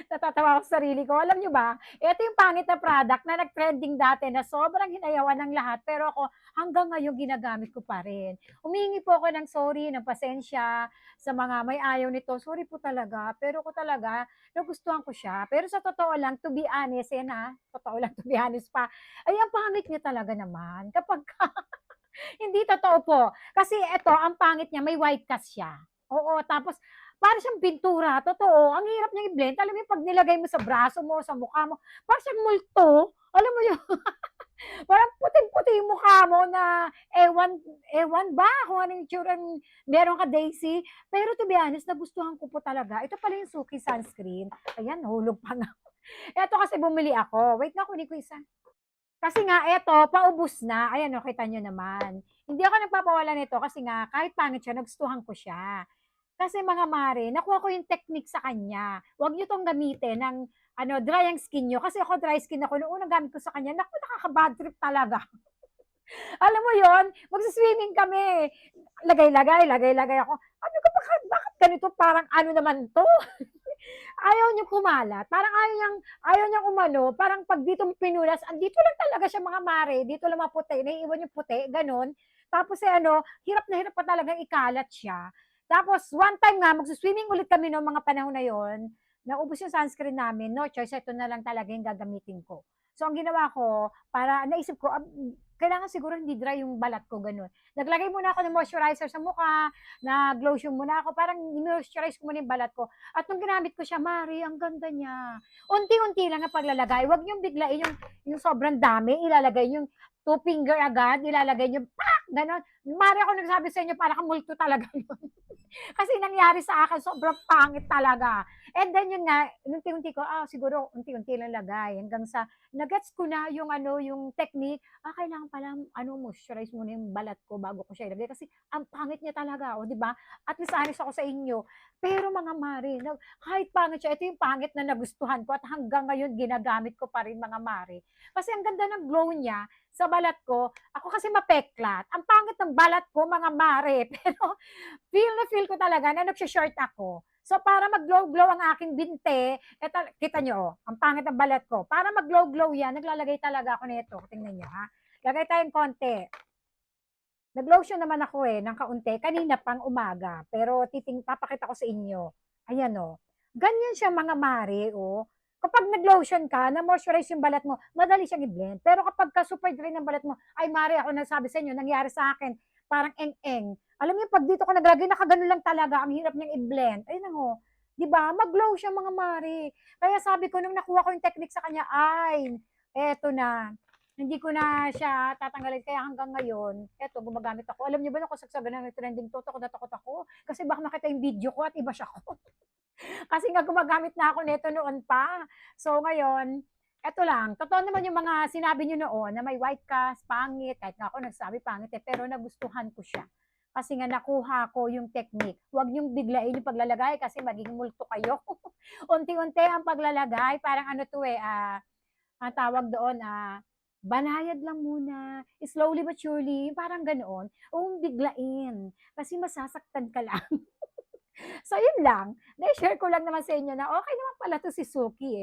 Natatawa ako sa sarili ko. Alam niyo ba, ito yung pangit na product na nag-trending dati na sobrang hinayawan ng lahat, pero ako hanggang ngayon ginagamit ko pa rin. Humihingi po ako ng sorry, ng pasensya sa mga may ayaw nito. Sorry po talaga, pero ko talaga nagustuhan ko siya. Pero sa totoo lang, to be honest, yan totoo lang, to be honest pa, ay ang pangit niya talaga naman. Kapag hindi totoo po. Kasi ito, ang pangit niya, may white cast siya. Oo, tapos para siyang pintura, totoo. Ang hirap niya i-blend. Alam mo yung pag nilagay mo sa braso mo, sa mukha mo, parang siyang multo. Alam mo yun, parang puting-puti yung mukha mo na ewan, ewan ba kung ano yung tsura meron ka, Daisy. Pero to be honest, nagustuhan ko po talaga. Ito pala yung Suki sunscreen. Ayan, nahulog pa nga. Ito kasi bumili ako. Wait nga, kunin ko isa. Kasi nga eto, paubos na. Ayan o, kita nyo naman. Hindi ako nagpapawala nito kasi nga kahit pangit siya, nagustuhan ko siya. Kasi mga mare, nakuha ko yung technique sa kanya. Huwag nyo tong gamitin ng dry ang skin nyo. Kasi ako dry skin ako. Noong unang gamit ko sa kanya, naku, nakaka-bad trip talaga. Alam mo yon, magsa-swimming kami. Lagay-lagay, lagay-lagay ako. Ano ko, bakit ganito? Parang ano naman to? Ayaw niya kumalat. Parang ayaw niyang umano. Parang pag dito pinunas, andito lang talaga siya mga mare. Dito lang maputi. Naiiwan yung puti. Ganon. Tapos hirap na hirap pa talagang ikalat siya. Tapos one time nga, magsuswimming ulit kami noong mga panahon na yon. Naubos yung sunscreen namin. No choice, ito na lang talaga yung gagamitin ko. So ang ginawa ko, para naisip ko, kailangan siguro hindi dry yung balat ko, ganun. Naglagay muna ako ng moisturizer sa mukha, nag-lotion muna ako, parang moisturize ko muna yung balat ko. At nung ginamit ko siya, Mari, ang ganda niya. Unti-unti lang ang paglalagay. Huwag niyong biglain yung sobrang dami, ilalagay yung two finger agad, ilalagay yung pak, ganon. Mari, ako nagsabi sa inyo, para kang multo talaga yun. Kasi nangyari sa akin, sobrang pangit talaga. And then yun nga, unti-unti ko, siguro unti-unti lang lagay. Hanggang sa, nagets ko na yung technique, kailangan pala, moisturize muna yung balat ko bago ko siya ilagay. Kasi, ang pangit niya talaga, di ba? At least honest ako sa inyo. Pero mga mare, kahit pangit siya, ito yung pangit na nagustuhan ko at hanggang ngayon ginagamit ko pa rin mga mare. Kasi ang ganda ng glow niya sa balat ko. Ako kasi mapeklat. Ang pangit ng balat ko, mga mare. Pero feel na feel ko talaga na nag-short ako. So, para mag-glow-glow ang aking binte, eto, kita nyo, ang pangit ng balat ko. Para mag-glow-glow yan, naglalagay talaga ako nito. Tingnan nyo, ha? Lagay tayong konti. Nag-lotion naman ako ng kaunti, kanina pang umaga. Pero papakita ko sa inyo. Ayan, oh. Ganyan siya mga mare, oh. Kapag nag-lotion ka, na-moisturize yung balat mo, madali siyang i-blend. Pero kapag ka super dry ng balat mo, ay mare, ako nagsabi sa inyo, nangyari sa akin, parang eng-eng. Alam niyo, pag dito ko naglagay, nakagano lang talaga, ang hirap niyang i-blend. Ayun ako. Di ba? Mag-glow siya mga mare. Kaya sabi ko, nung nakuha ko yung technique sa kanya, ay, eto na, hindi ko na siya tatanggalin. Kaya hanggang ngayon, eto, gumagamit ako. Alam niyo ba, nakasagsagan ng trending to, takot ako. Kasi baka makita yung video ko at iba siya ko. Kasi nga gumagamit na ako nito noon pa. So ngayon, eto lang. Totoo naman yung mga sinabi niyo noon na may white cast, pangit. Kahit nga ako nagsabi pangit pero nagustuhan ko siya. Kasi nga nakuha ko yung technique. Huwag niyong biglain yung paglalagay kasi magiging multo kayo. Unti-unti ang paglalagay. Parang ano to ang tawag doon, banayad lang muna, slowly but surely, parang ganoon. Huwag biglain, kasi masasaktan ka lang. So, yun lang. Na-share ko lang naman sa inyo na okay naman pala to si Suki